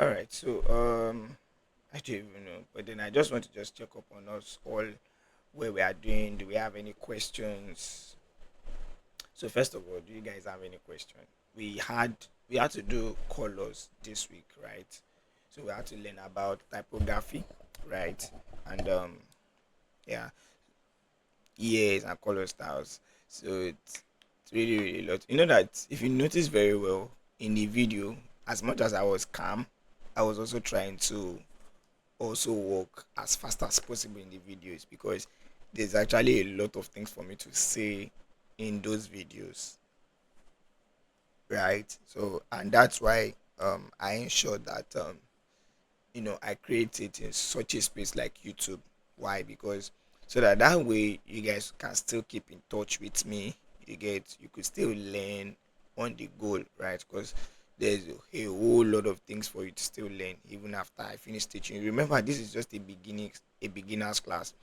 All right. So I don't even know, but then I just want to just check up on us all where we are doing. Do we have any questions? So first of all, do you guys have any question? We had to do colors this week, right? So we had to learn about typography, right? And yeah, years and color styles. So it's really really a lot. You know that if you notice very well in the video, as much as I was calm, I was also trying to also work as fast as possible in the videos because there's actually a lot of things for me to say in those videos, right? So and that's why I ensure that I create it in such a space like YouTube. Why? Because so that way you guys can still keep in touch with me. You could still learn on the goal, right? Because there's a whole lot of things for you to still learn even after I finish teaching. Remember, this is just a beginner's class,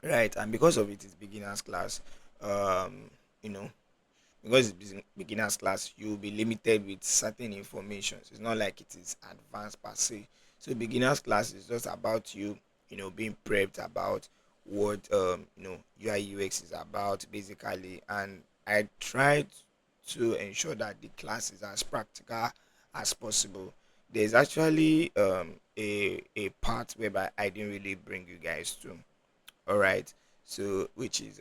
right? And because of it is beginners class, um, you know, because it's beginners class, you'll be limited with certain information. So it's not like it is advanced per se. So beginners class is just about you, being prepped about what UI UX is about basically. And I tried to ensure that the class is as practical as possible. There's actually a part whereby I didn't really bring you guys to. All right. So which is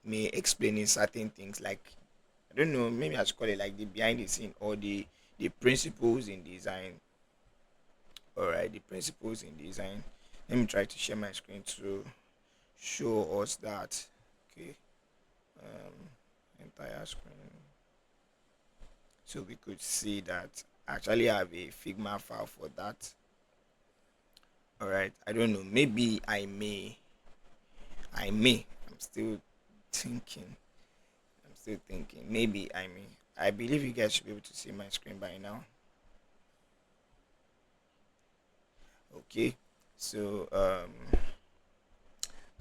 me explaining certain things like I don't know, maybe I should call it like the behind the scene or the principles in design. All right, the principles in design. Let me try to share my screen to show us that. Okay, entire screen, so we could see that I actually have a Figma file for that. All right, I don't know. Maybe I may. I'm still thinking. I'm still thinking. Maybe I may. I believe you guys should be able to see my screen by now. Okay, so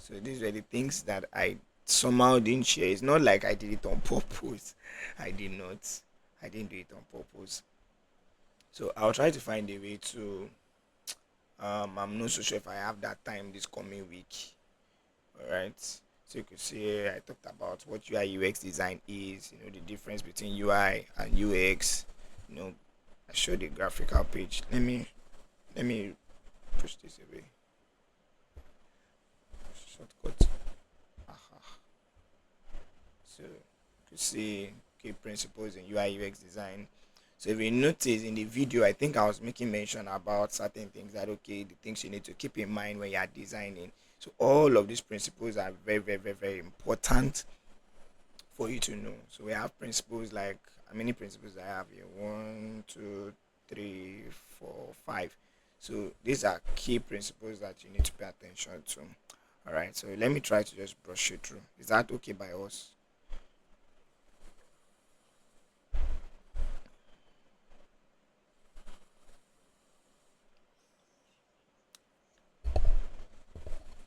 these were the things that I somehow didn't share. It's not like I did it on purpose. I did not. I didn't do it on purpose. So I'll try to find a way to. I'm not so sure if I have that time this coming week. All right. So you could see I talked about what UI UX design is. The difference between UI and UX. You know, I showed the graphical page. Let me push this away. Shortcut. Aha. So you could see key principles in UI UX design. So if you notice in the video, I think I was making mention about certain things that okay, the things you need to keep in mind when you are designing. So all of these principles are very, very, very, very important for you to know. So we have principles like how many principles I have here? One, two, three, four, five. So these are key principles that you need to pay attention to. All right. So let me try to just brush it through. Is that okay by us?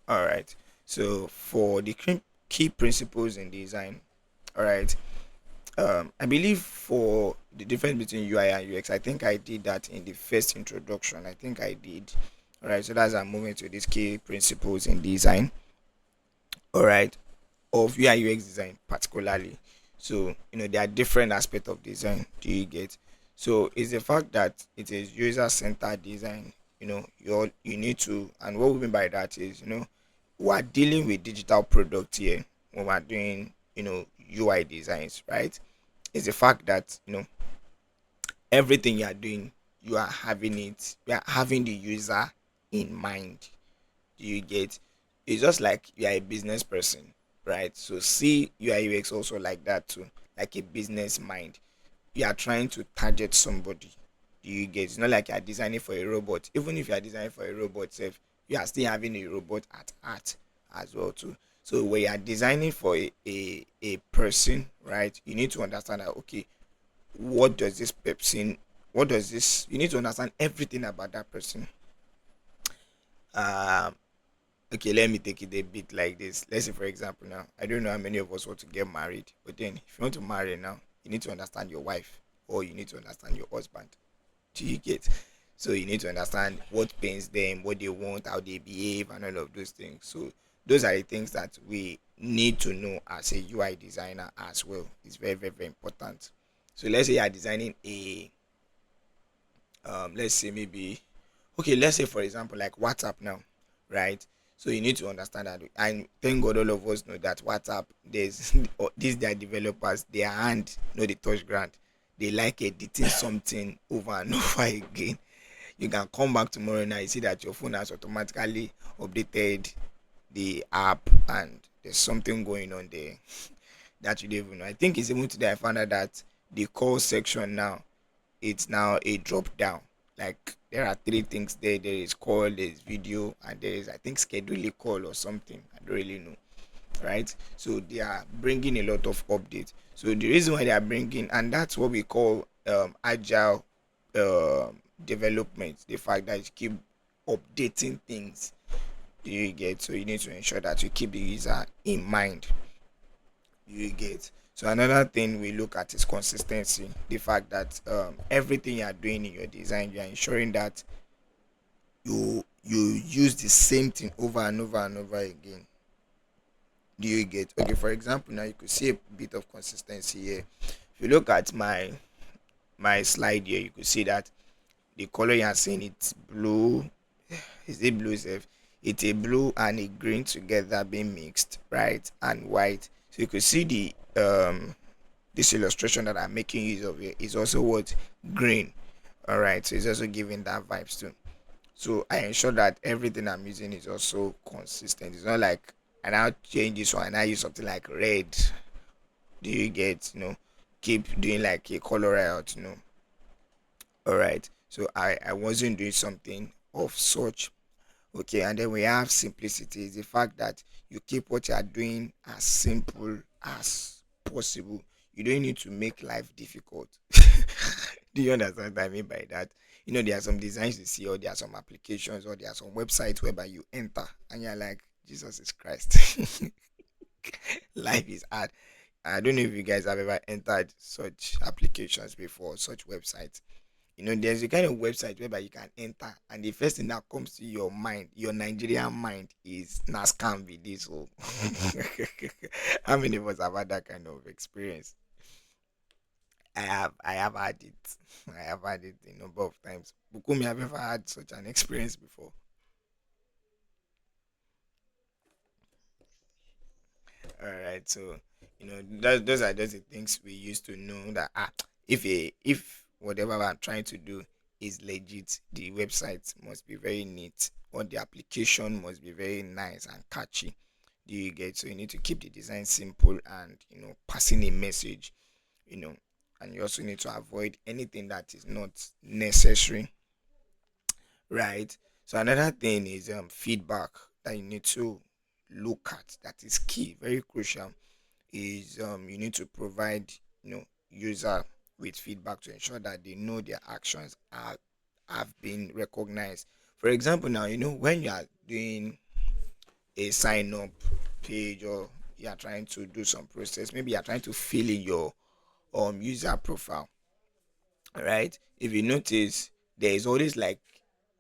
All right. So for the key principles in design, all right. I believe for the difference between UI and UX, I think I did that in the first introduction. I think I did. All right. So that's I'm moving to these key principles in design. All right. Of UI UX design particularly. So there are different aspects of design. Do you get? So it's the fact that it is user centered design. You need to, and what we mean by that is we're dealing with digital product here when we're doing UI designs, right? It's the fact that everything you are doing, you are having the user in mind. Do you get? It's just like you are a business person, right? So see UI UX also like that too, like a business mind. You are trying to target somebody. Do you get? It's not like you are designing for a robot. Even if you are designing for a robot, self, you are still having a robot at heart as well too. So when you are designing for a person, right, you need to understand that okay, what does this person, what does this? You need to understand everything about that person. Um, okay, let me take it a bit like this. Let's say, for example, now I don't know how many of us want to get married, but then if you want to marry now, you need to understand your wife or you need to understand your husband. Do you get? So you need to understand what pains them, what they want, how they behave, and all of those things. So those are the things that we need to know as a UI designer as well. It's very, very, very important. So let's say you are designing a let's say maybe okay, let's say for example like WhatsApp now, right? So you need to understand that, and thank God all of us know that WhatsApp, there's these their developers, their hand know the touch ground. They like editing something over and over again. You can come back tomorrow and you see that your phone has automatically updated the app and there's something going on there that you don't even know. I think it's even today I found out that the call section now, it's now a drop down. Like there are three things there. There is call, there is video, and there is I think schedule a call or something. I don't really know, right? So they are bringing a lot of updates. So the reason why they are bringing, and that's what we call agile development. The fact that you keep updating things. Do you get? So you need to ensure that you keep the user in mind. You get. So another thing we look at is consistency. The fact that everything you are doing in your design, you are ensuring that you use the same thing over and over and over again. Do you get? Okay, for example, now you could see a bit of consistency here. If you look at my slide here, you could see that the color you are seeing it's blue. Is it blue self? It's a blue and a green together being mixed, right? And white. So you could see the this illustration that I'm making use of here is also what green. All right, so it's also giving that vibes too. So I ensure that everything I'm using is also consistent. It's not like I now change this one and I use something like red. Do you get? Keep doing like a color out. All right. So I wasn't doing something of such. Okay, and then we have simplicity. Is the fact that you keep what you are doing as simple as possible. You don't need to make life difficult. Do you understand what I mean by that? There are some designs you see, or there are some applications, or there are some websites whereby you enter and you're like, Jesus is Christ. Life is hard. I don't know if you guys have ever entered such applications before, such websites. There's a kind of website whereby you can enter, and the first thing that comes to your mind, your Nigerian mind, is na scam be this. So, how many of us have had that kind of experience? I have had it. I have had it a number of times. Bukumi, have you ever had such an experience before? All right, so those are just the things we used to know that if whatever I'm trying to do is legit, the website must be very neat, or the application must be very nice and catchy. Do you get? So you need to keep the design simple and passing a message. You know, and you also need to avoid anything that is not necessary, right? So another thing is feedback that you need to look at. That is key, very crucial is you need to provide user with feedback to ensure that they know their actions are have been recognized. For example, now when you are doing a sign up page, or you are trying to do some process, maybe you are trying to fill in your user profile, right? If you notice, there is always like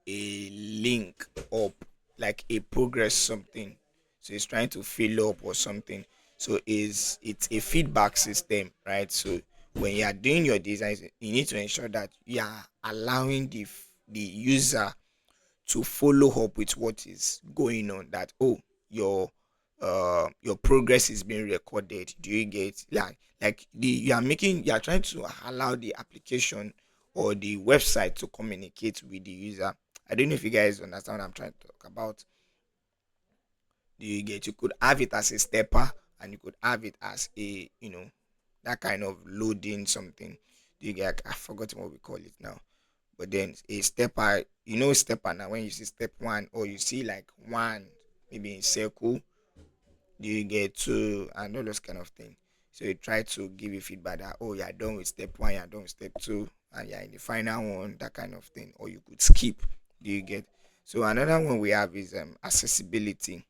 a link up, like a progress something. So it's trying to fill up or something. So it's a feedback system, right? So when you are doing your designs, you need to ensure that you are allowing the user to follow up with what is going on. That your progress is being recorded. Do you get, like the you are trying to allow the application or the website to communicate with the user. I don't know if you guys understand what I'm trying to talk about. Do you get? You could have it as a stepper, and you could have it as a that kind of loading something. Do you get? I forgot what we call it now. But then a stepper, stepper now, when you see step one, or you see like one maybe in circle, do you get two and all those kind of things. So you try to give you feedback that, oh, you're done with step one, you're done with step two, and you're in the final one, that kind of thing. Or you could skip. Do you get? So another one we have is accessibility.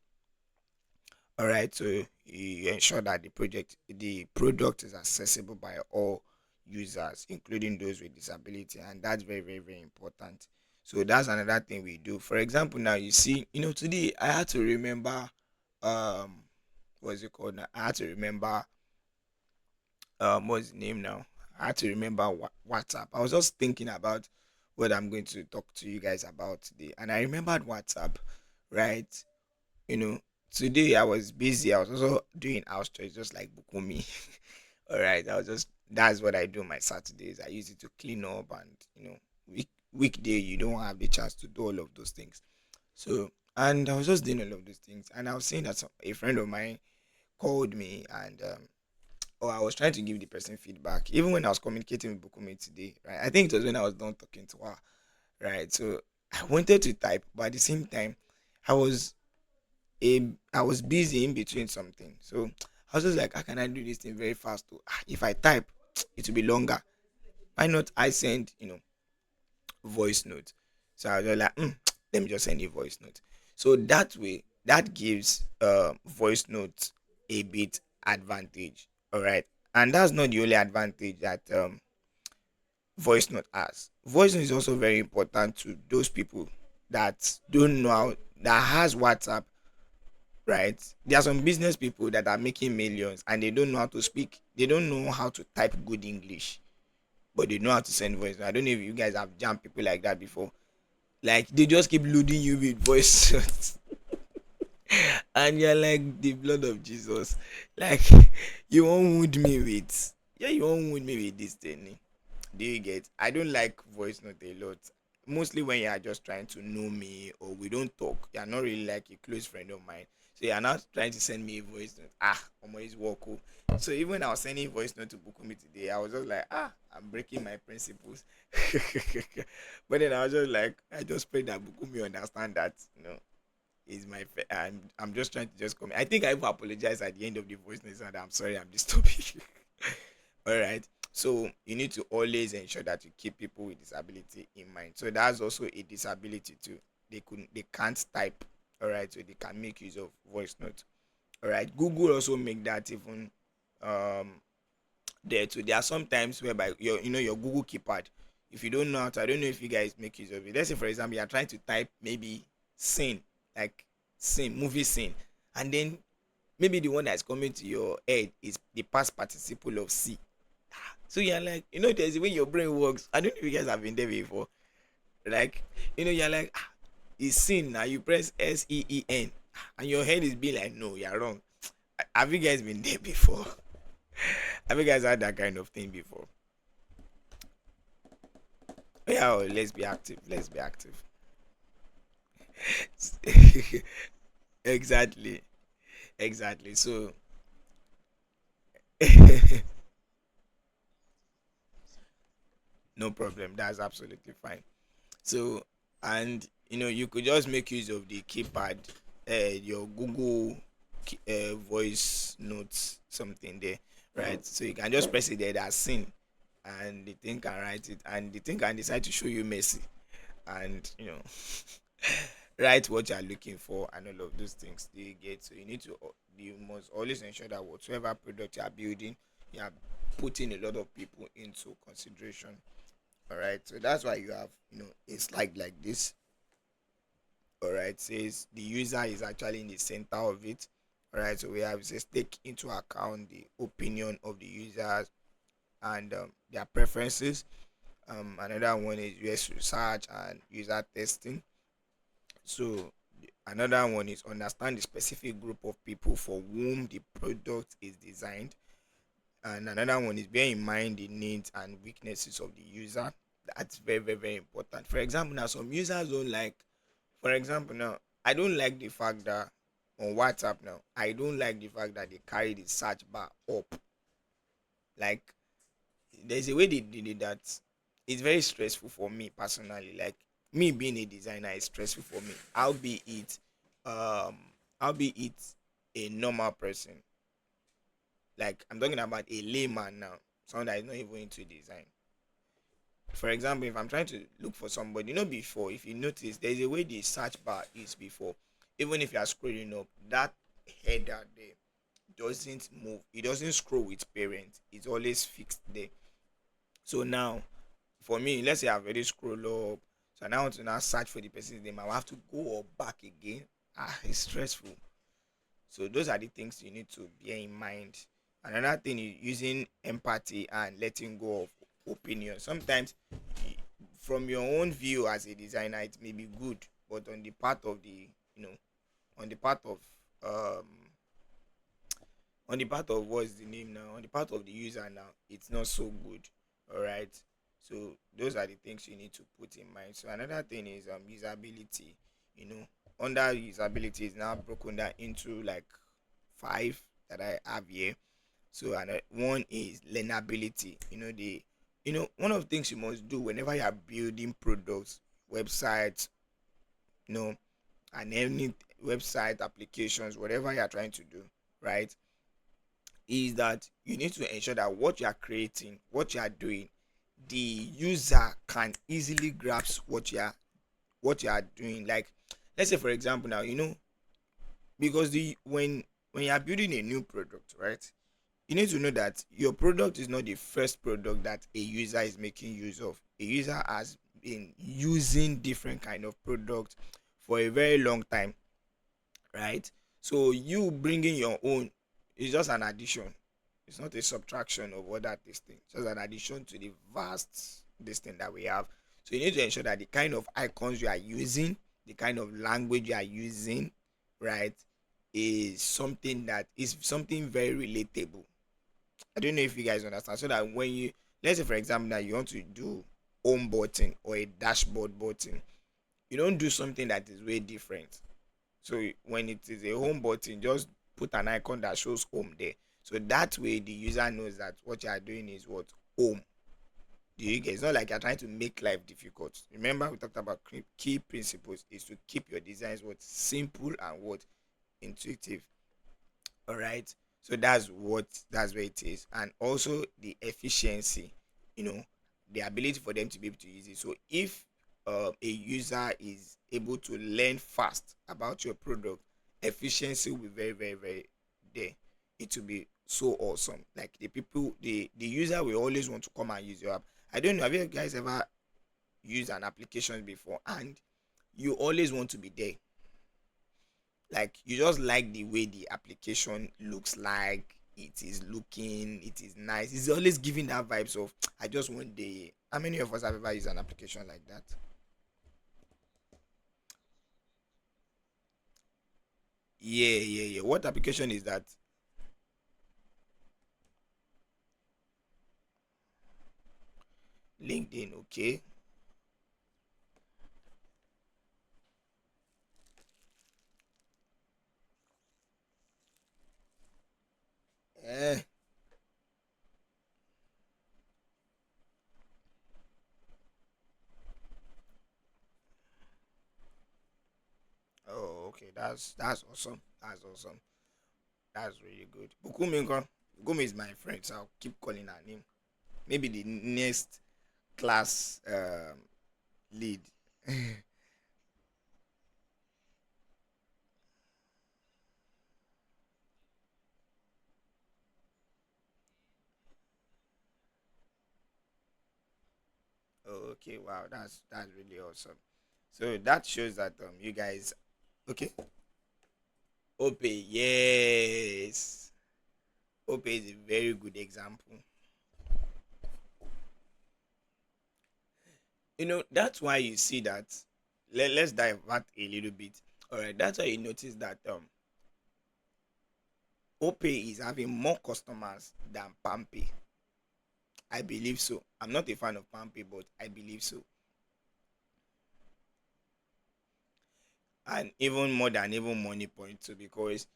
All right, so you ensure that the product is accessible by all users, including those with disability, and that's very, very, very important. So that's another thing we do. For example, now you see, today I had to remember, um what's it called now? I had to remember, what's the name now? I had to remember WhatsApp. I was just thinking about what I'm going to talk to you guys about today, and I remembered WhatsApp, right? You know, today I was busy. I was also doing house chores, just like Bukumi. All right, I was just that's what I do on my Saturdays. I use it to clean up, and weekday you don't have the chance to do all of those things. So, and I was just doing all of those things, and I was seeing that a friend of mine called me, and or I was trying to give the person feedback, even when I was communicating with Bukumi today, right? I think it was when I was done talking to her, right? So I wanted to type, but at the same time, I was I was busy in between something. So I was just like, how can I do this thing very fast? If I type, it will be longer. Why not I send, voice note? So I was just like, let me just send a voice note. So that way, that gives voice note a bit advantage. All right. And that's not the only advantage that voice note has. Voice note is also very important to those people that don't know how, that has WhatsApp, right? There are some business people that are making millions and they don't know how to speak. They don't know how to type good English, but they know how to send voice. I don't know if you guys have jammed people like that before. Like they just keep loading you with voice notes, and you're like the blood of Jesus. Like you won't wound me with, yeah, you won't wound me with this thing. Do you get? I don't like voice note a lot. Mostly when you are just trying to know me or we don't talk. You are not really like a close friend of mine. So you are not trying to send me a voice note. I'm always walk. So even when I was sending voice note to Bukumi today, I was just like, I'm breaking my principles. But then I was just like, I just pray that Bukumi understand that, is my I'm just trying to just come. I think I even apologize at the end of the voice note and I'm sorry I'm disturbing you. All right. So you need to always ensure that you keep people with disability in mind. So that's also a disability too. They can't type. All right. So they can make use of voice note. All right. Google also make that even um there too. There are some times whereby your Google keypad. If you don't know how to, I don't know if you guys make use of it. Let's say for example you are trying to type maybe scene, like scene, movie scene, and then maybe the one that's coming to your head is the past participle of see. So you're like, there's the way your brain works. I don't know if you guys have been there before. Like, you're like, it's seen now. You press SEEN, and your head is being like, no, you're wrong. Have you guys been there before? Have you guys had that kind of thing before? Yeah, let's be active. Let's be active. Exactly. Exactly. So, no problem. That's absolutely fine. So, and you could just make use of the keypad, your Google voice notes, something there, right? So you can just press it there, that's seen, and the thing can write it, and the thing can decide to show you mercy, and write what you are looking for, and all of those things. Do you get? So you must always ensure that whatever product you are building, you are putting a lot of people into consideration. All right, so that's why you have a slide like this. All right, says the user is actually in the center of it. All right, so we have, it says take into account the opinion of the users and their preferences. Another one is US research and user testing. So another one is understand the specific group of people for whom the product is designed. And another one is bear in mind the needs and weaknesses of the user. That's very, very, very important. For example, now some users don't like, for example, now I don't like the fact that on WhatsApp now, I don't like the fact that they carry the search bar up. Like there's a way they did it that it's very stressful for me personally. Like me being a designer is stressful for me. Um I'll be it a normal person. Like I'm talking about a layman now, someone that is not even into design. For example, if I'm trying to look for somebody, before, if you notice, there's a way the search bar is before. Even if you are scrolling up, that header there doesn't move. It doesn't scroll with parent. It's always fixed there. So now, for me, let's say I've already scrolled up. So now I want to now search for the person's name. I will have to go or back again. It's stressful. So those are the things you need to bear in mind. Another thing is using empathy and letting go of opinion. Sometimes from your own view as a designer it may be good, but on the part of the you know on the part of um on the part of what's the name now on the part of the user now, it's not so good. All right, so those are the things you need to put in mind. So another thing is usability. you know Under usability is now broken down into like five that I have here. So and one is learnability. One of the things you must do whenever you are building products, websites, you know and any website applications, whatever you are trying to do, right, is that you need to ensure that what you are creating, what you are doing, the user can easily grasp what you are doing. Like, let's say for example now, because the when you are building a new product, right, you need to know that your product is not the first product that a user is making use of. A user has been using different kind of product for a very long time, right? So you bringing your own is just an addition. It's not a subtraction of what that this thing. It's just an addition to the vast this thing that we have. So you need to ensure that the kind of icons you are using, the kind of language you are using, right, is something very relatable. I don't know if you guys understand. So that when you, let's say for example that you want to do home button or a dashboard button, you don't do something that is way different. So when it is a home button, just put an icon that shows home there. So that way the user knows that what you are doing is what, home. Do you get? It's not like you're trying to make life difficult. Remember we talked about key principles is to keep your designs what, simple and what, intuitive. All right, so that's where it is. And also the efficiency, you know the ability for them to be able to use it. So if a user is able to learn fast about your product, efficiency will be very very very there. It will be so awesome. Like the user will always want to come and use your app. I don't know, have you guys ever used an application before and you always want to be there? Like, you just like the way the application looks, like it is nice, it's always giving that vibes of I just want the. How many of us have ever used an application like that? Yeah, yeah, yeah. What application is that? LinkedIn. Okay. eh oh, okay, that's awesome, that's awesome, that's really good. Bukumi nko? Bukumi is my friend, so I'll keep calling her name. Maybe the next class lead. Oh, okay, wow, that's really awesome. So that shows that you guys. Okay. Ope, yes. Ope is a very good example. That's why you see that. Let's divert a little bit. All right, that's why you notice that Ope is having more customers than Pampe. I believe so. I'm not a fan of Pampe, but I believe so. And even more than even Money Point too, because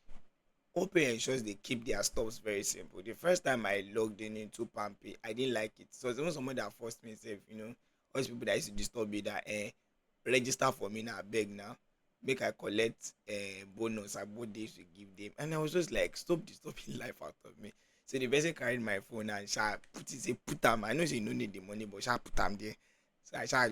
Opay ensures they keep their stuffs very simple. The first time I logged in into Pampe, I didn't like it. So it's even someone that forced me, say, all these people that used to disturb me that register for me now, beg now, make I collect bonus about days to give them. And I was just like, stop disturbing life out of me. So the person carried my phone and sha put it, say put them. I know say you no need the money, but sha put them there. So I sha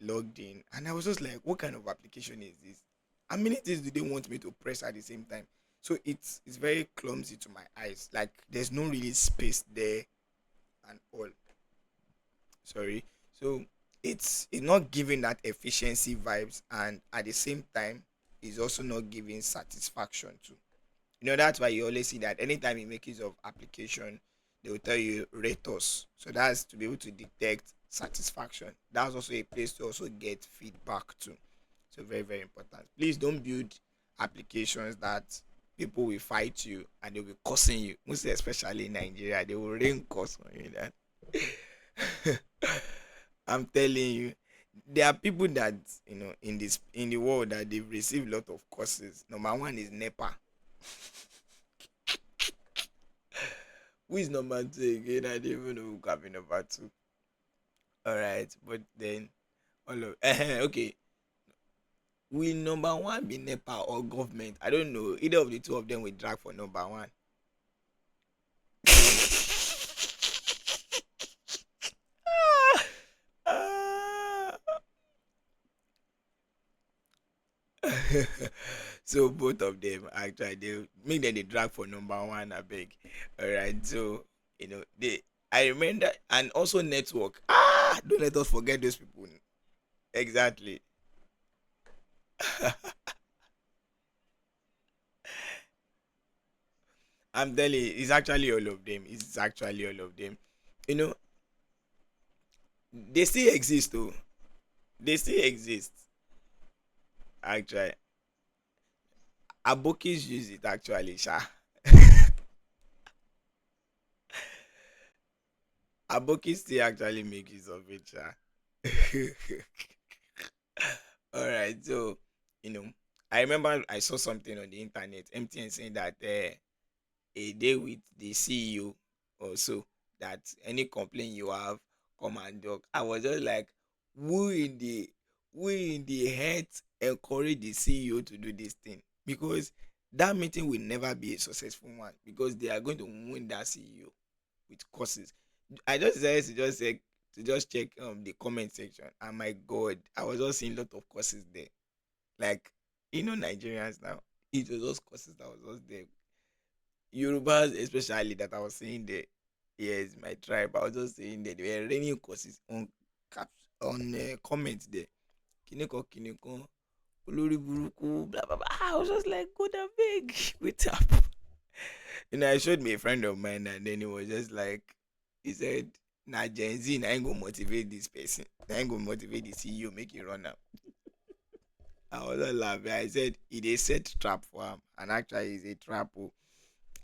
logged in and I was just like, what kind of application is this? How many things do they want me to press at the same time? So it's very clumsy to my eyes. Like, there's no really space there and all. Sorry. So it's not giving that efficiency vibes, and at the same time it's also not giving satisfaction too. That's why you always see that anytime you make use of application, they will tell you rate us. So that's to be able to detect satisfaction. That's also a place to also get feedback too. So very, very important. Please don't build applications that people will fight you and they will be cursing you. Most especially in Nigeria, they will rain curse on you. That I'm telling you, there are people that in the world that they've received a lot of courses. Number one is NEPA. Who is number two again? I don't even know who can be number two. All right, but then all of okay. Will number one be NEPA or government? I don't know. Either of the two of them will drag for number one. So both of them actually they make them they drag for number one. I beg. All right. So they. I remember, and also network. Don't let us forget those people. Exactly. I'm telling you, it's actually all of them. It's actually all of them. You know, they still exist though. They still exist. Actually, Abokis use it actually, Sha. Abokis still actually make use of it, Sha. All right, so you know, I remember I saw something on the internet, MTN saying that a day with the CEO also, that any complaint you have, come and talk. I was just like, who in the who in the head encourage the CEO to do this thing? Because that meeting will never be a successful one because they are going to win that CEO with courses. I just decided to just say to just check the comment section, and my God, I was just seeing a lot of courses there. Like Nigerians now, it was just courses that was just there. Yorubas especially that I was saying there. Yes, my tribe. I was just saying that they were raining courses on caps on comments there. Kiniko kiniko, olori buruku, blah blah blah. I was just like, good and big. Wait up. I showed me a friend of mine, and then he was just like, he said, "Nah, Gen Z, I ain't gonna motivate this person. I ain't gonna motivate the CEO, make it run up." I was just laughing. I said, it is set trap for him, and actually, it's a trap, oh,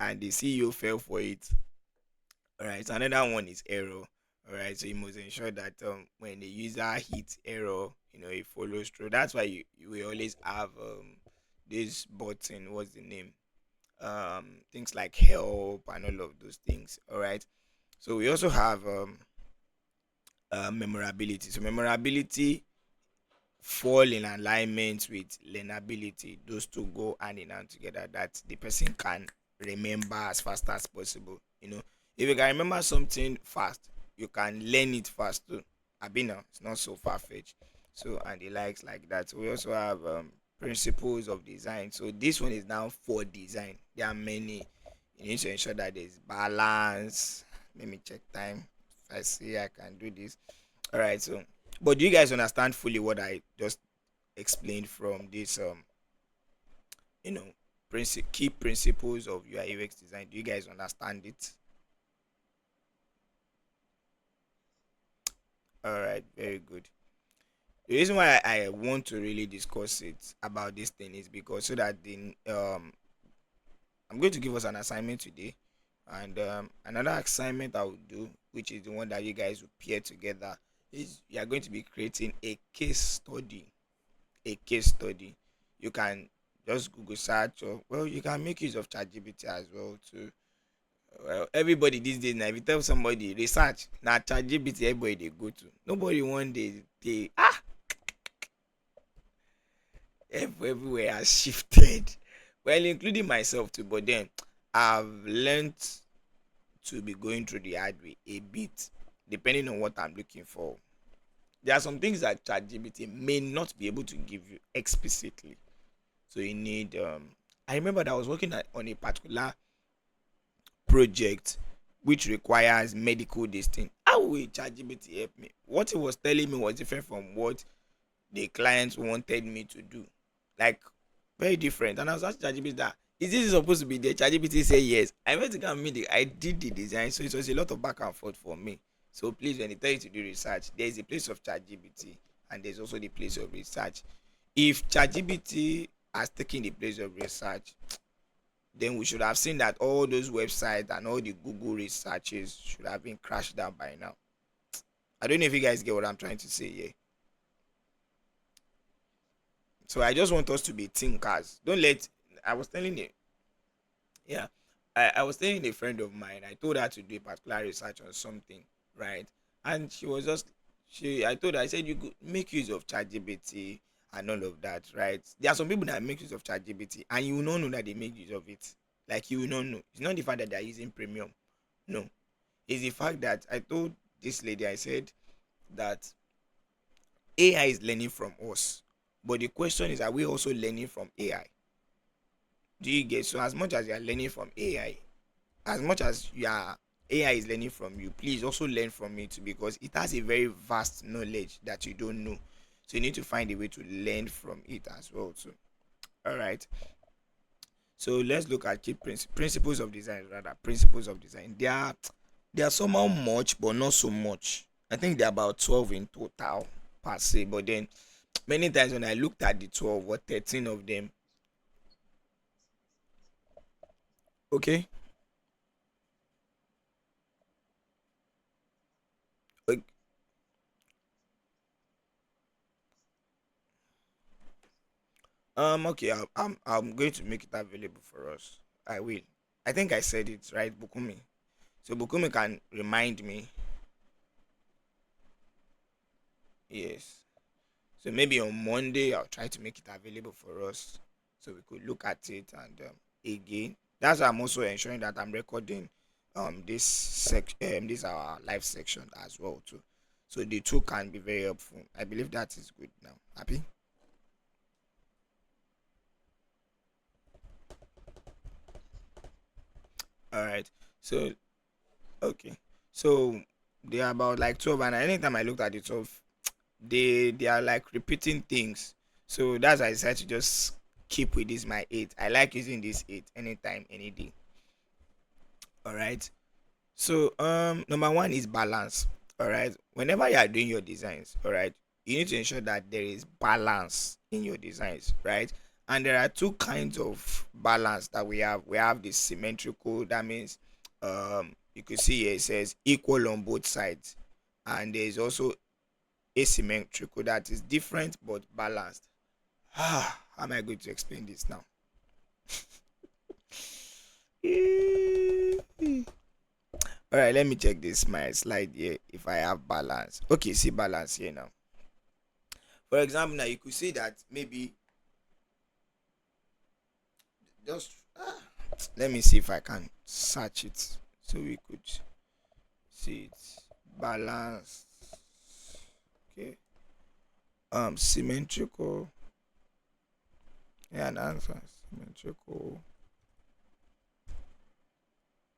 and the CEO fell for it. All right. So another one is error. All right. So you must ensure that when the user hits error, it follows through. That's why you will always have this button. What's the name? Things like help and all of those things. All right. So we also have memorability. So memorability fall in alignment with learnability. Those two go hand in hand together. That the person can remember as fast as possible. If you can remember something fast, you can learn it fast too. Abina, it's not so far fetched. So and the likes like that. So we also have principles of design. So this one is now for design. There are many. You need to ensure that there's balance. Let me check time. If I see I can do this. All right. So, but do you guys understand fully what I just explained from this? You know, key principles of UI UX design. Do you guys understand it? All right. Very good. The reason why I want to really discuss it about this thing is because so that I'm going to give us an assignment today, and another assignment I will do, which is the one that you guys will pair together, is you are going to be creating a case study. A case study. You can just Google search, or well, you can make use of ChatGPT as well too. Well, everybody these days now, if you tell somebody research, now ChatGPT everybody they go to. Nobody one day they everywhere has shifted. Well, including myself too, but then I've learned to be going through the hard way a bit, depending on what I'm looking for. There are some things that ChatGPT may not be able to give you explicitly. So you need I remember that I was working on a particular project which requires medical this thing. how will ChatGPT help me? What it was telling me was different from what the client wanted me to do. Like, very different. And I was asking ChatGPT that, is this supposed to be there? ChatGPT said yes. I went to go and meet I did the design, so it was a lot of back and forth for me. So please, when they tell you to do research, there is a place of ChatGPT and there's also the place of research. If ChatGPT has taken the place of research, then we should have seen that all those websites and all the Google researches should have been crashed down by now. I don't know if you guys get what I'm trying to say here. So I just want us to be thinkers. Don't let. I was telling you, yeah, I was telling a friend of mine. I told her to do a particular research on something, right? And she was just I told her, I said, you could make use of ChatGPT and all of that, right? There are some people that make use of ChatGPT and you will not know that they make use of it. Like, you will not know. It's not the fact that they are using premium. No. It's the fact that I told this lady, I said that AI is learning from us. But the question is, are we also learning from AI? Do you get? So as much as you are learning from AI, as much as AI is learning from you, please also learn from it, because it has a very vast knowledge that you don't know. So you need to find a way to learn from it as well too. All right. So let's look at key principles of design. Rather, principles of design. They are somehow much, but not so much. I think they're about 12 in total per se. But then many times when I looked at the 12 or 13 of them, okay, like, okay, I'm going to make it available for us. I will. I think I said it right, Bukumi. So Bukumi can remind me. Yes. So maybe on Monday I'll try to make it available for us, so we could look at it. And again, that's why I'm also ensuring that I'm recording this our live section as well too. So the two can be very helpful. I believe that is good now. Happy? All right. So okay. So they are about like 12, and anytime I looked at the 12, they are like repeating things. So that's why I decided to just keep with this my 8. I like using this 8 anytime, any day. All right. So number one is balance. All right. Whenever you are doing your designs, all right, you need to ensure that there is balance in your designs, right? And there are two kinds of balance that we have. We have the symmetrical. That means you could see here it says equal on both sides, and there is also asymmetrical, that is different but balanced. How am I going to explain this now? All right, let me check this my slide here if I have balance. Okay, see balance here now. For example, now you could see that maybe just let me see if I can search it so we could see it. Balance. Okay. Symmetrical. Yeah, an answer. Symmetrical.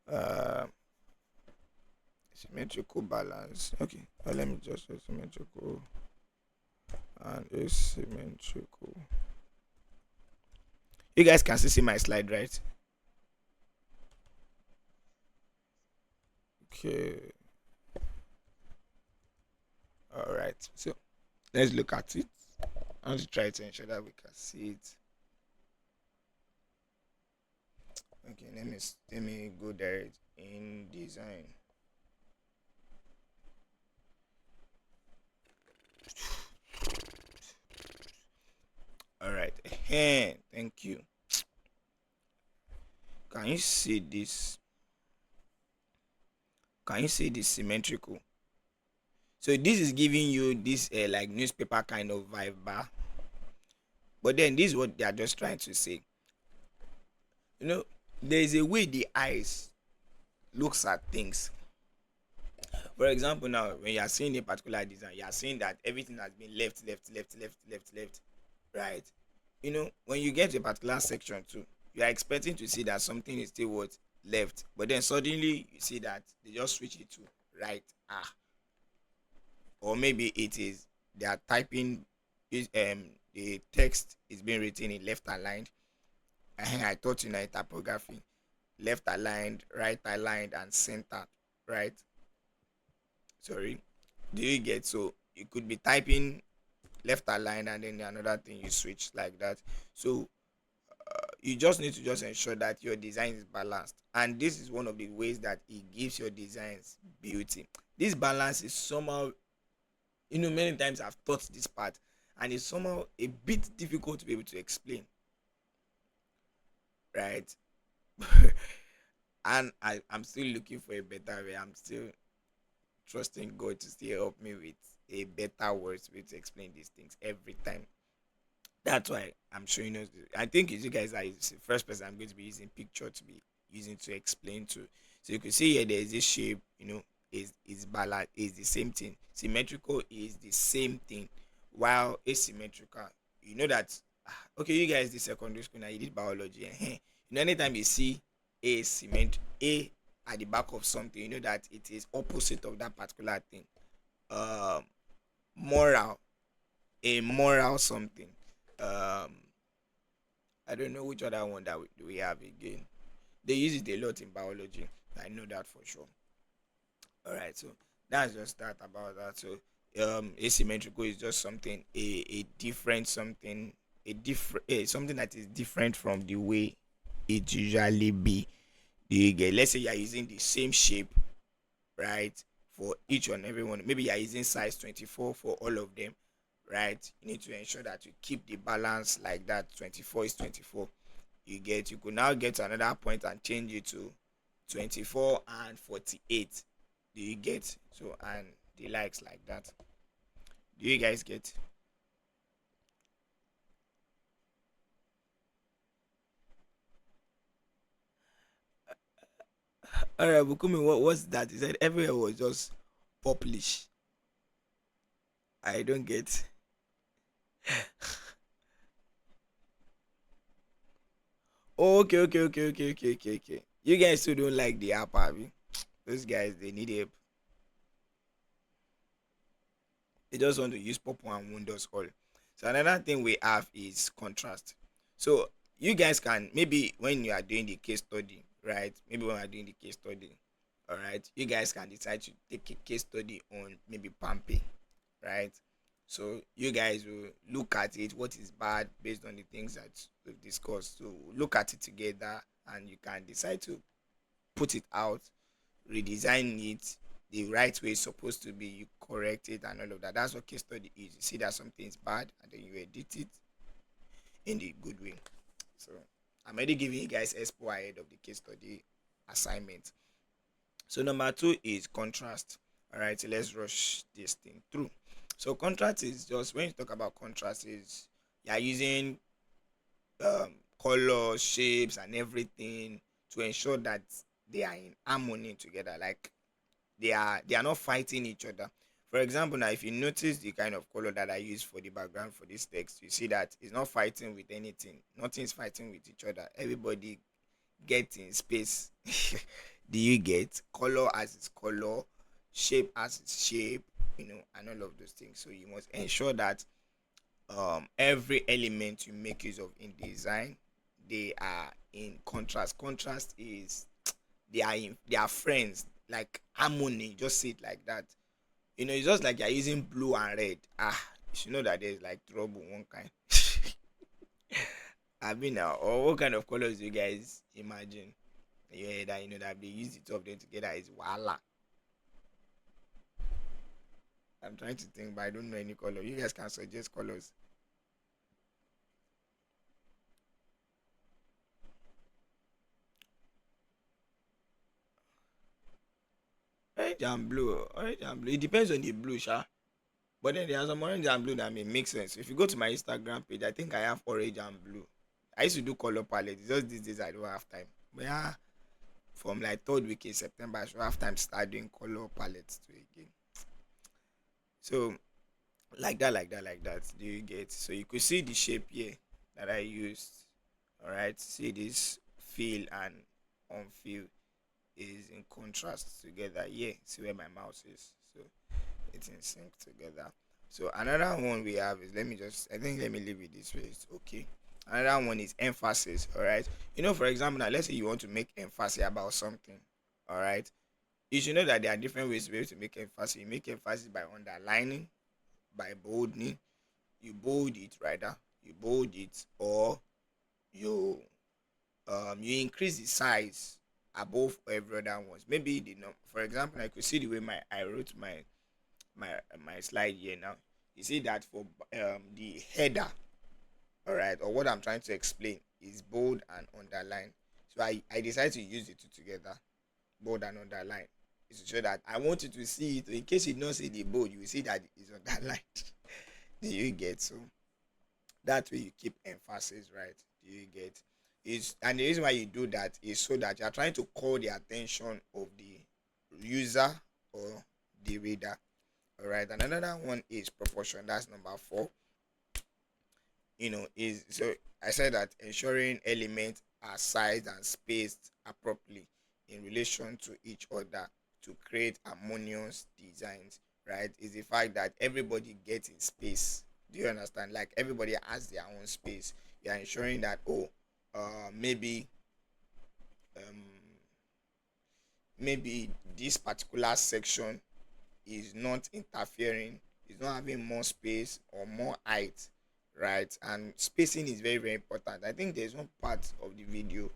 Uh, Symmetrical balance. Okay. Let me just say symmetrical and asymmetrical. You guys can still see my slide, right? Okay. All right. So let's look at it. I want to try to ensure that we can see it. Okay. Let me go there in design. All right. Thank you. Can you see this? Can you see this symmetrical? So this is giving you this like newspaper kind of vibe bar. But then this is what they are just trying to say. You know, there is a way the eyes looks at things. For example, now when you are seeing a particular design, you are seeing that everything has been left, right? You know, when you get to a particular section too, you are expecting to see that something is still what left, but then suddenly you see that they just switch it to right. or maybe it is they are typing is the text is being written in left aligned. I taught you now typography, left aligned, right aligned, and center, right? Sorry, do you get? So you could be typing left aligned and then another thing you switch like that. So you just need to just ensure that your design is balanced, and this is one of the ways that it gives your designs beauty. This balance is somehow, many times I've taught this part, and it's somehow a bit difficult to be able to explain, right? And I'm still looking for a better way. I'm still trusting God to still help me with a better words to be able to explain these things every time. That's why I'm showing us. I think you guys are the first person I'm going to be using picture to be using to explain to. So you can see here there is this shape, is balance is the same thing. Symmetrical is the same thing, while asymmetrical, that. Okay, you guys did secondary school now. You did biology. Anytime you see a at the back of something, you know that it is opposite of that particular thing. Um, moral, a moral something. um I don't know which other one that we have again. They use it a lot in biology. I know that for sure. All right, so that's just that about that. So asymmetrical is just something, a different something, a different something that is different from the way it usually be. Do you get? Let's say you are using the same shape, right, for each and every one. Maybe you are using size 24 for all of them, right? You need to ensure that you keep the balance like that. 24 is 24. You could now get to another point and change it to 24 and 48. Do you get? So, and the likes like that. Do you guys get? All right, Bukumi, what's that? He said everywhere was just purplish. I don't get. Oh, okay, okay, okay, okay, okay, okay, okay. You guys still don't like the app, Abby? Those guys, they need help. They just want to use purple and windows all. So another thing we have is contrast. So you guys can, maybe when you are doing the case study, right? Maybe when you are doing the case study, all right, you guys can decide to take a case study on maybe Pampe, right? So you guys will look at it, what is bad based on the things that we've discussed. So look at it together, and you can decide to put it out, redesign it the right way it's supposed to be, you correct it and all of that. That's what case study is. You see that something is bad and then you edit it in the good way. So I'm already giving you guys expo ahead of the case study assignment. So number two is contrast. All right, so let's rush this thing through. So contrast is just, when you talk about contrast, is you're using color, shapes, and everything to ensure that they are in harmony together. Like they are not fighting each other. For example, now if you notice the kind of color that I use for the background for this text, you see that it's not fighting with anything. Nothing is fighting with each other. Everybody gets in space. Do you get? Color as its color, shape as its shape, and all of those things. So you must ensure that every element you make use of in design, they are in contrast. Contrast is, they are friends, like harmony. Just say it like that. It's just like you're using blue and red. You should know that there's like trouble one kind. I mean, now, or what kind of colors do you guys imagine? Yeah, that that they use the two of them together is wala. I'm trying to think, but I don't know any color. You guys can suggest colors. Orange and blue. Orange and blue. It depends on the blue, sha. But then there's some orange and blue that may make sense. If you go to my Instagram page, I think I have orange and blue. I used to do color palette. It's just these days I don't have time. But yeah, from like third week in September, I should have time to start doing color palettes too again. So like that, like that, like that. Do you get? So you could see the shape here that I used. Alright. See this feel and unfeel is in contrast together. Yeah, see where my mouse is. So it's in sync together. So another one we have is, let me leave it this way. It's okay. Another one is emphasis. All right. For example, now let's say you want to make emphasis about something. All right. You should know that there are different ways to be able to make emphasis. You make emphasis by underlining, by bolding. You bold it rather. You bold it, or you you increase the size above every other ones. Maybe for example, I could see the way I wrote my my slide here now. You see that for the header, all right, or what I'm trying to explain is bold and underline. So I decided to use the two together, bold and underline. Is to show that I want you to see it. In case you don't see the bold, you will see that it's underlined. Do you get? So that way you keep emphasis, right? Do you get? Is And the reason why you do that is so that you are trying to call the attention of the user or the reader. All right. And another one is proportion. That's number four. Is so I said that ensuring elements are sized and spaced appropriately in relation to each other to create harmonious designs, right? Is the fact that everybody gets in space. Do you understand? Like everybody has their own space. You are ensuring that, maybe um maybe this particular section is not interfering, is not having more space or more height, right? And spacing is very, very important. I think there's one part of the video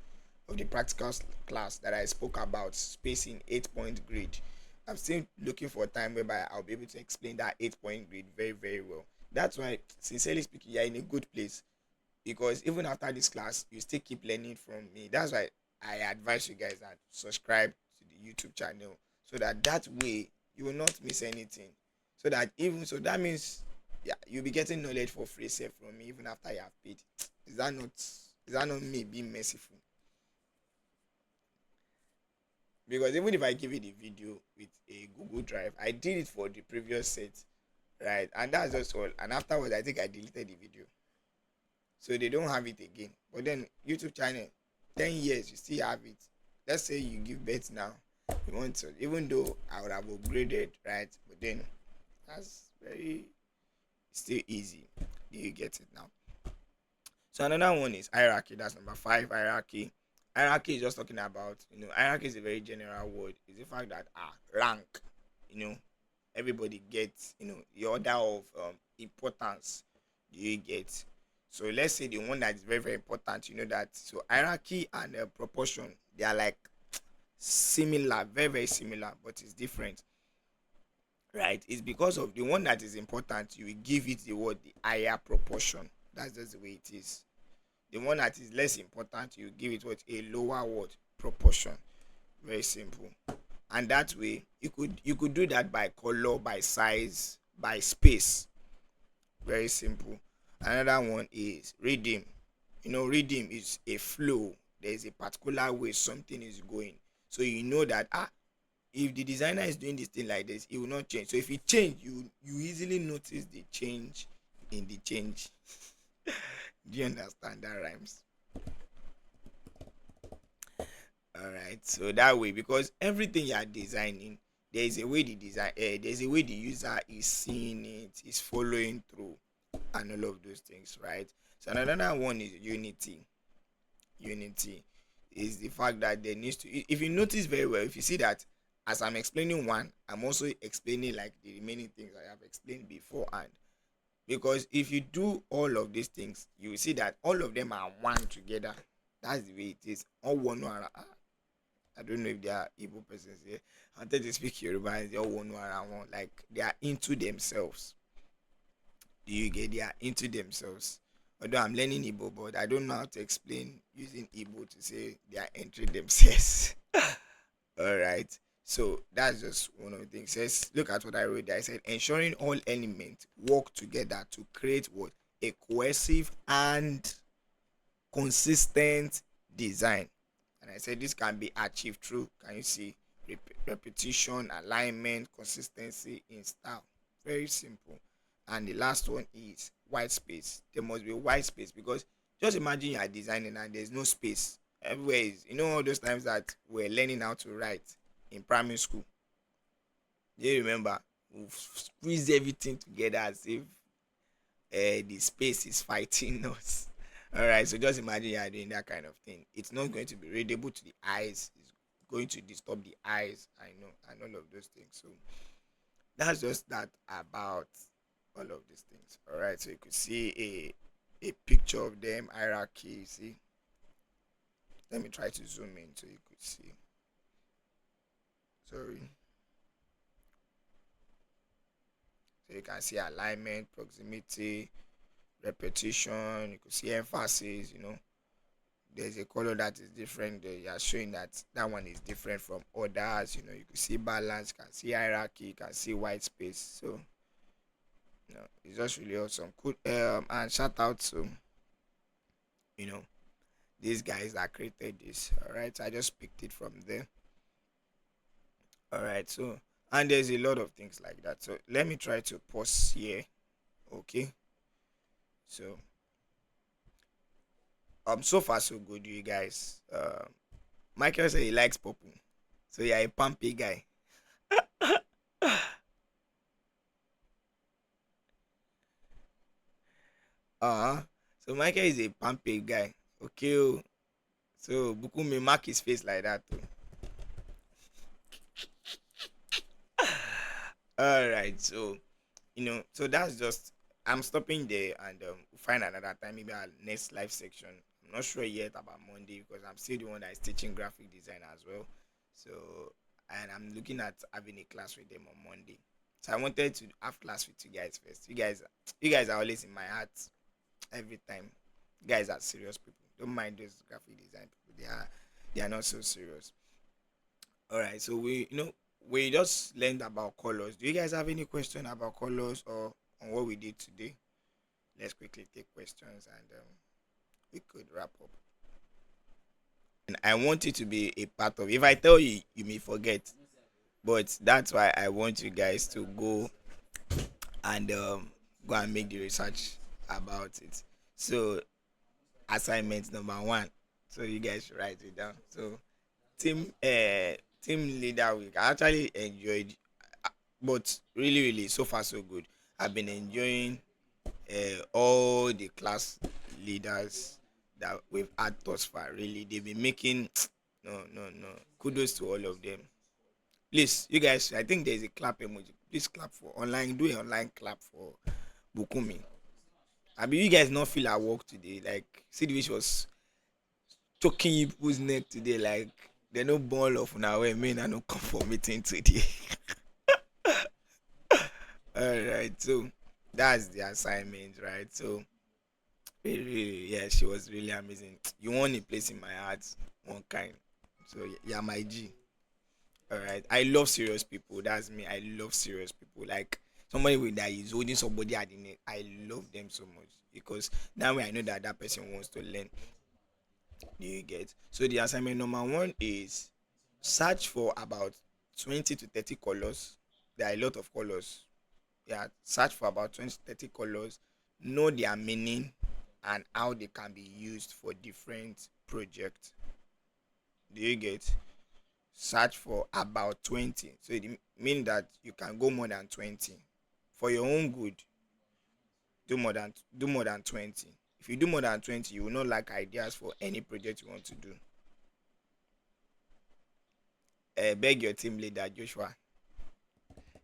of the practical class that I spoke about spacing 8 point grid. I'm still looking for a time whereby I'll be able to explain that 8 point grid very, very well. That's why, sincerely speaking, you're in a good place, because even after this class, you still keep learning from me. That's why I advise you guys that subscribe to the YouTube channel, so that way you will not miss anything. That means, yeah, you'll be getting knowledge for free self from me even after you have paid. Is that not me being merciful? Because even if I give you the video with a Google Drive, I did it for the previous set, right? And that's just all. And afterwards, I think I deleted the video, so they don't have it again. But then YouTube channel, 10 years, you still have it. Let's say you give birth now, you want to, even though I would have upgraded, right? But then that's very still easy. Do you get it now? So another one is hierarchy. That's number five. Hierarchy. Hierarchy is just talking about, hierarchy is a very general word. It's the fact that rank, you know, everybody gets, the order of importance. Do you get? So let's say the one that is very, very important, that. So hierarchy and proportion, they are like similar, very, very similar, but it's different, right? It's because of the one that is important, you will give it the higher proportion. That's just the way it is. The one that is less important, you give it a lower proportion. Very simple. And that way you could do that by color, by size, by space. Very simple. Another one is rhythm. Rhythm is a flow. There is a particular way something is going, so you know that if the designer is doing this thing like this, it will not change. So if it change, you easily notice the change in the change. Do you understand that rhymes? All right. So that way, because everything you are designing, there is a way there's a way the user is seeing it, is following through, and all of those things, right? So another one is unity. Unity is the fact that there needs to, if you notice very well, if you see that as I'm explaining one, I'm also explaining like the remaining things I have explained beforehand. Because if you do all of these things, you will see that all of them are one together. That's the way it is. All one. I don't know if there are Igbo persons here. I wanted to speak Yoruba, and they all one one. Like they are into themselves. Do you get? They are into themselves. Although I'm learning Igbo, but I don't know how to explain using Igbo to say they are entering themselves. All right. So that's just one of the things. Says, look at what I wrote there. I said, ensuring all elements work together to create what? A cohesive and consistent design. And I said this can be achieved through, can you see, repetition, alignment, consistency in style. Very simple. And the last one is white space. There must be white space, because just imagine you are designing and there's no space. Everywhere is, all those times that we're learning how to write in primary school. Do you remember? We'll squeeze everything together as if the space is fighting us. All right, so just imagine you're doing that kind of thing. It's not going to be readable to the eyes. It's going to disturb the eyes. I know, and all of those things. So that's just that about all of these things. All right, so you could see a picture of them hierarchy. You see, let me try to zoom in so you could see. Sorry, so you can see alignment, proximity, repetition. You could see emphasis. There's a color that is different. They are showing that that one is different from others. You can see balance, you can see hierarchy, you can see white space. So it's just really awesome. Cool. And shout out to you know these guys that created this. All right, I just picked it from there. All right, so and there's a lot of things like that. So let me try to pause here. Okay, so so far so good, you guys. Michael said he likes purple, so you're a pumpy guy. Uh-huh. So Michael is a pampe guy. Okay. Oh. So Bukumi mark his face like that too. Alright, so so that's just I'm stopping there and we'll find another time, maybe our next live section. I'm not sure yet about Monday because I'm still the one that is teaching graphic design as well. So and I'm looking at having a class with them on Monday. So I wanted to have class with you guys first. You guys are always in my heart every time. You guys are serious people. Don't mind those graphic design people. They are not so serious. All right. So we just learned about colors. Do you guys have any question about colors or on what we did today? Let's quickly take questions and we could wrap up. And I want it to be a part of. If I tell you, you may forget. But that's why I want you guys to and go and make the research about it. So assignment number one. So you guys should write it down. So team leader week. I actually enjoyed, but really really so far so good. I've been enjoying all the class leaders that we've had thus far. Really, they've been making no. Kudos to all of them. Please, you guys, I think there's a clap emoji. Please clap for online. Do an online clap for Bukumi. I mean, you guys not feel at work today. Like, see the way she was choking you people's neck today. Like, they no ball of now where men are no come for meeting today. Alright, so that's the assignment, right? So really, yeah, she was really amazing. You want a place in my heart, one kind. So yeah, my G. Alright. I love serious people. That's me. I love serious people. Like somebody with that is holding somebody at the neck. I love them so much because that way I know that that person wants to learn. Do you get? So the assignment number one is search for about 20 to 30 colors. There are a lot of colors. Yeah, search for about 20 to 30 colors. Know their meaning and how they can be used for different projects. Do you get? Search for about 20. So it means that you can go more than 20. For your own good, do more than 20. If you do more than 20, you will not lack ideas for any project you want to do. Beg your team leader, Joshua.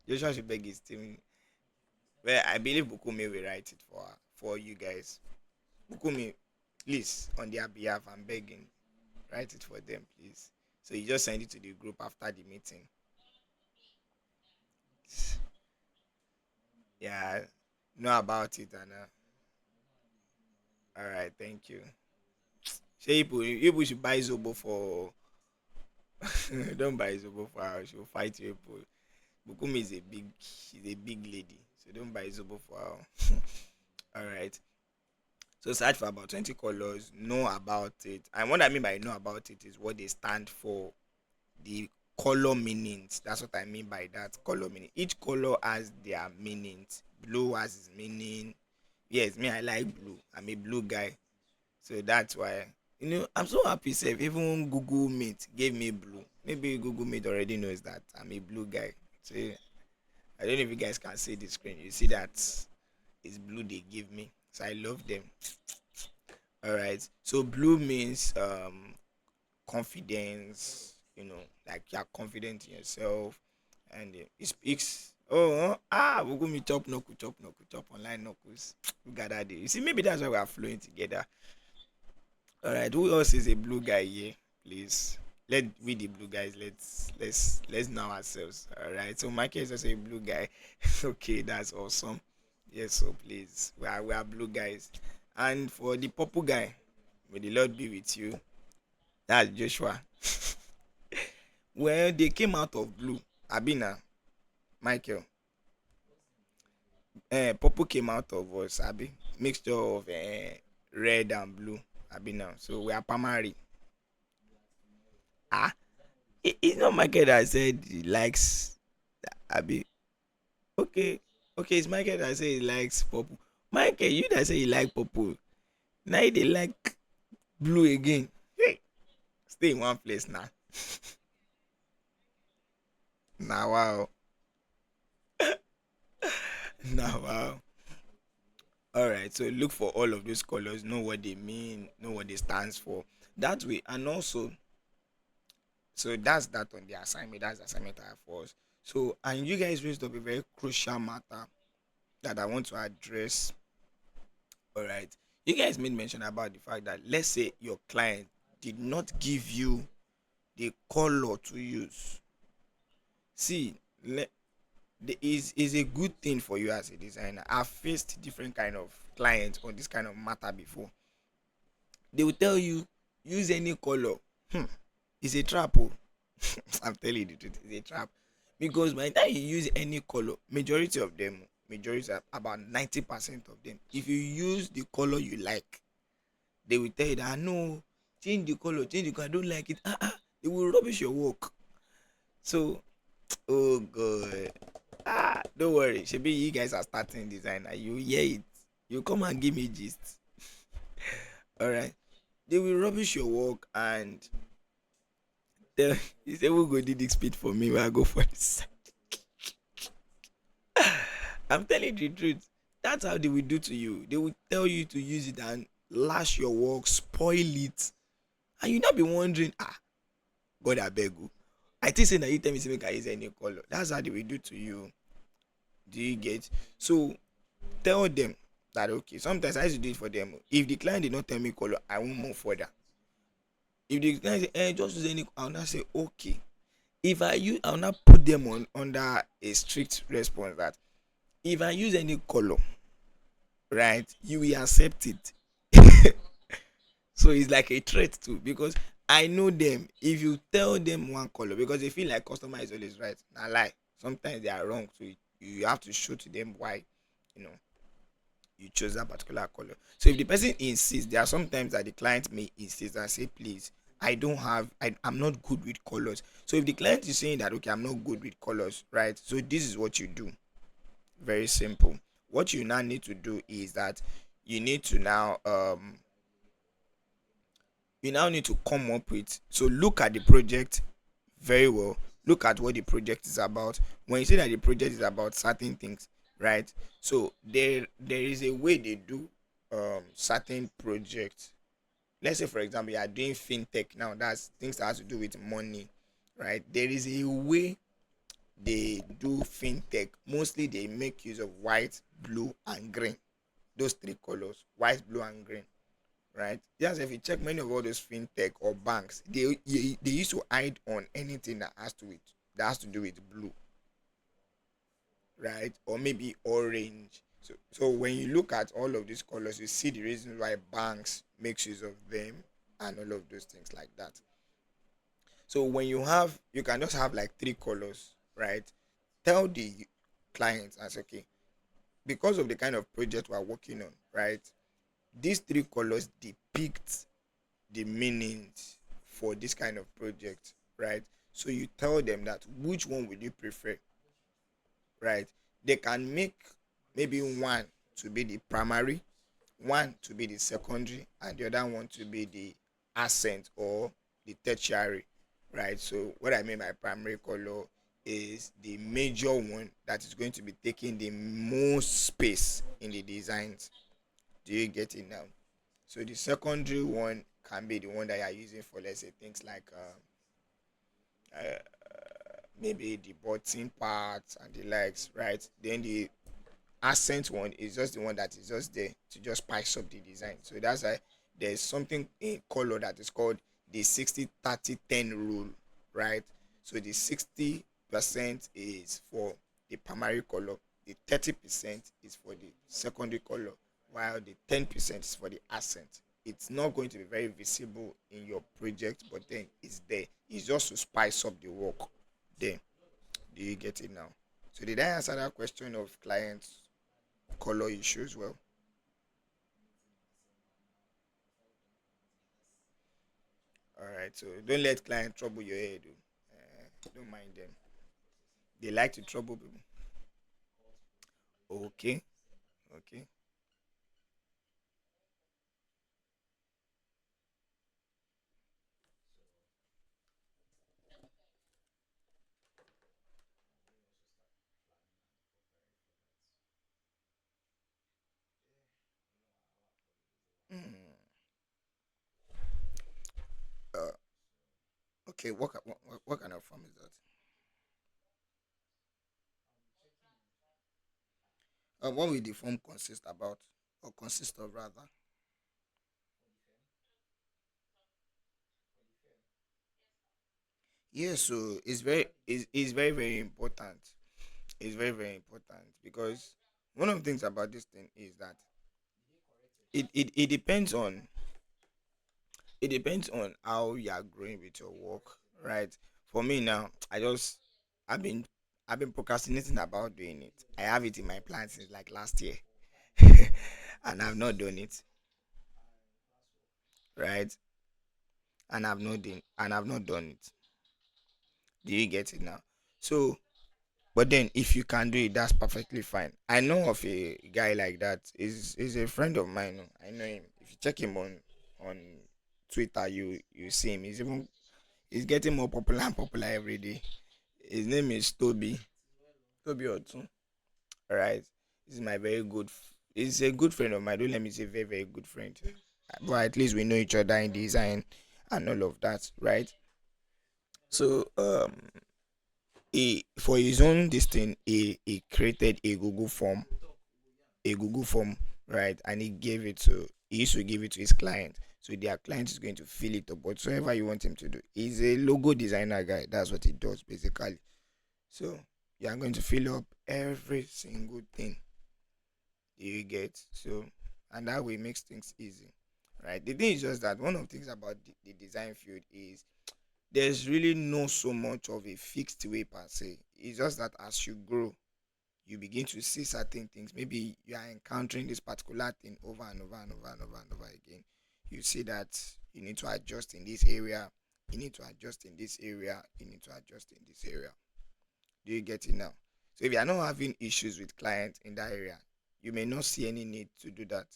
Joshua should beg his team. Well, I believe Bukumi will write it for you guys. Bukumi, please, on their behalf, I'm begging, write it for them, please. So you just send it to the group after the meeting. Yeah, know about it and all right, thank you. Say people should buy Zobo for don't buy Zobo for her. She'll fight you. People. Bukumi is she's a big lady, so don't buy Zobo for her. All right. So search for about 20 colors. Know about it, and what I mean by know about it is what they stand for. The color meanings. That's what I mean by that color meaning. Each color has their meanings. Blue has its meaning. Yes, me I like blue. I'm a blue guy. So that's why I'm so happy. Sef. Even Google Meet gave me blue. Maybe Google Meet already knows that I'm a blue guy. So I don't know if you guys can see the screen. You see that it's blue they give me. So I love them. All right. So blue means confidence, like you're confident in yourself, and it speaks. Oh, we're going to chop online knuckles. We got that day. You see, maybe that's why we are flowing together. All right, who else is a blue guy here? Please, let we the blue guys. Let's know ourselves. All right. So Michael is also a blue guy. Okay, that's awesome. Yes. So please, we are blue guys. And for the purple guy, may the Lord be with you. That's Joshua. Well, they came out of blue. Abina, Michael. Purple came out of us. Abi, mixture of red and blue. Abina. So we are primary. Ah, it's not Michael that said he likes Abi. Okay, okay, it's Michael that said he likes purple. Michael, you that say you like purple. Now they like blue again. Hey, stay in one place now. Now wow. Now wow. All right, so look for all of those colors, know what they mean, know what they stands for. That way, and also, so that's that on the assignment. That's the assignment I have for us. So, and you guys raised up a very crucial matter that I want to address. All right, you guys made mention about the fact that let's say your client did not give you the color to use. See, is a good thing for you as a designer. I've faced different kind of clients on this kind of matter before. They will tell you use any color. Hmm, it's a trap. Oh. I'm telling you the truth, it's a trap. Because by the time you use any color, majority of them, majority about 90% of them, if you use the color you like, they will tell you that no, change the color, I don't like it. They will rubbish your work. So, oh god. Don't worry. Maybe you guys are starting designer. You hear it. You come and give me gist. Alright. They will rubbish your work and tell you say we go do this speed for me when I go for this. I'm telling you the truth. That's how they will do to you. They will tell you to use it and lash your work, spoil it. And you not be wondering, God I beg you. I think say that you tell me say make I use any color. That's how they will do to you. Do you get? So tell them that okay. Sometimes I used to do it for them. If the client did not tell me color, I won't move further. If the client say, just use any, I'll not say okay. If I use, I'll not put them on under a strict response that if I use any color, right, you will accept it. So it's like a threat too because I know them. If you tell them one color, because they feel like customer is always right. Now lie. Sometimes they are wrong. So you have to show to them why, you know, you chose that particular color. So if the person insists, there are sometimes that the client may insist and say, please, I'm not good with colors. So if the client is saying that okay, I'm not good with colors, right? So this is what you do. Very simple. What you now need to do is that you need to now you now need to come up with, so look at the project very well, look at what the project is about. When you say that the project is about certain things, right, so there is a way they do certain projects. Let's say for example you are doing fintech now, that's things that has to do with money, right? There is a way they do fintech. Mostly they make use of white, blue and green, those three colors: white, blue and green, right? Just if you check many of all those fintech or banks, they used to hide on anything that has to do with blue, right? Or maybe orange. So when you look at all of these colors, you see the reason why banks makes use of them and all of those things like that. So when you can just have like three colors, right? Tell the clients and say, okay, because of the kind of project we're working on, right? These three colors depict the meanings for this kind of project, right? So you tell them that which one would you prefer, right? They can make maybe one to be the primary, one to be the secondary, and the other one to be the accent or the tertiary, right? So what I mean by primary color is the major one that is going to be taking the most space in the designs. Do you get it now? So the secondary one can be the one that you are using for, let's say, things like uh, maybe the button parts and the likes, right? Then the accent one is just the one that is just there to just spice up the design. So that's why there's something in color that is called the 60-30-10 rule, right? So the 60% is for the primary color, the 30% is for the secondary color, while the 10% is for the accent. It's not going to be very visible in your project, but then it's there. It's just to spice up the work. Then, do you get it now? So did I answer that question of clients color issues well? All right, so don't let client trouble your head. Oh. Don't mind them. They like to trouble people. Okay, okay. Mm. Uh, okay. What kind of form is that? What will the form consist about, or consist of rather? Yeah, so it's very very important. It's very very important because one of the things about this thing is that it depends on how you are growing with your work, right? For me now, I've been I've been procrastinating about doing it. I have it in my plans since like last year, and I've not done it, right? I've not done it. Do you get it now? So, but then if you can do it, that's perfectly fine. I know of a guy like that. Is a friend of mine. I know him. If you check him on Twitter, you see him. He's getting more popular and popular every day. His name is Toby. Toby Otun. Alright. This is my very good he's a good friend of mine. Don't let me say very, very good friend. But at least we know each other in design and all of that, right? So he for his own this thing he created a Google form, right? And he used to give it to his client. So their client is going to fill it up whatsoever you want him to do. He's a logo designer guy. That's what he does basically. So you are going to fill up every single thing you get. So and that way makes things easy. Right. The thing is just that one of the things about the design field is there's really no so much of a fixed way per se. It's just that as you grow, you begin to see certain things. Maybe you are encountering this particular thing over and over and over and over and over again. You see that you need to adjust in this area, you need to adjust in this area, you need to adjust in this area. Do you get it now? So if you are not having issues with clients in that area, you may not see any need to do that.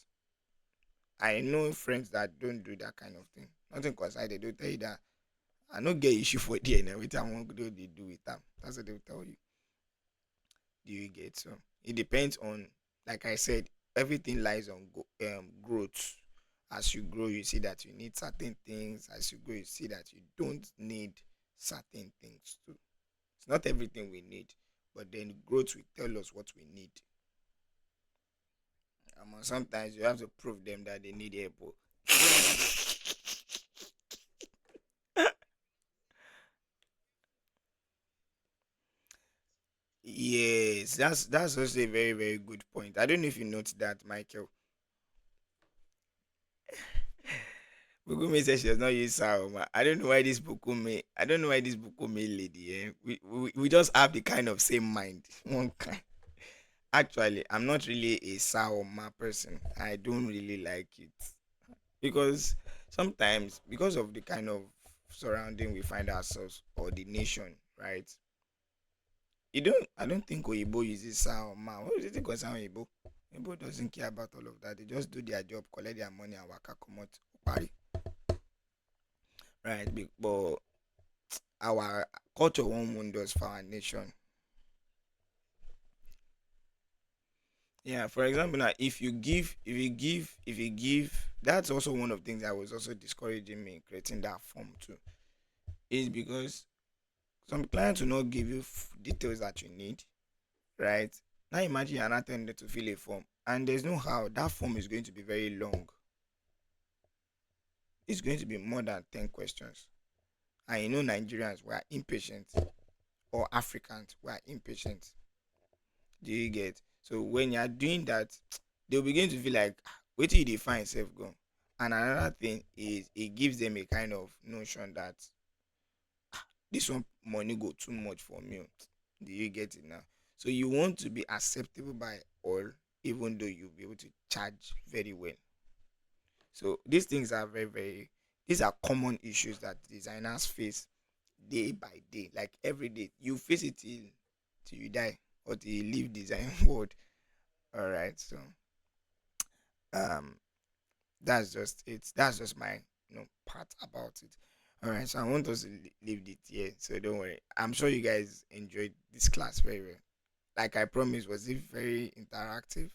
I know friends that don't do that kind of thing. Nothing concerning they don't tell you that I don't get issue for there and everything I want to do with them. That's what they'll tell you. Do you get so? It depends on, like I said, everything lies on growth. As you grow, you see that you need certain things. As you grow, you see that you don't need certain things too. It's not everything we need, but then growth will tell us what we need. Sometimes you have to prove them that they need help. Yes, that's also a very very good point. I don't know if you noticed that, Michael. Bukume said she does not use Saoma. I don't know why this Bukume lady. We just have the kind of same mind. One kind. Actually, I'm not really a Saoma person. I don't really like it because sometimes because of the kind of surrounding we find ourselves or the nation, right? You don't. I don't think Oyibo uses Saoma. What do you think of Oyibo? Oyibo doesn't care about all of that. They just do their job, collect their money, and waka comot. Party, right? But our culture won't wound us for our nation. Yeah, for example, now if you give, that's also one of the things that was also discouraging me in creating that form too. Is because some clients will not give you details that you need, right? Now imagine you're not attending to fill a form, and there's no how that form is going to be very long. It's going to be more than 10 questions, and you know Nigerians we are impatient, or Africans we are impatient. Do you get? So when you are doing that, they'll begin to feel like, wait till you define self gone. And another thing is it gives them a kind of notion that this one money go too much for me. Do you get it now? So you want to be acceptable by all, even though you'll be able to charge very well. So these things are these are common issues that designers face day by day. Like every day, you face it till you die or till you leave design world. All right, so um, that's just it. That's just my part about it. All right, so I want us to leave it here. So don't worry. I'm sure you guys enjoyed this class very well. Like I promised, was it very interactive?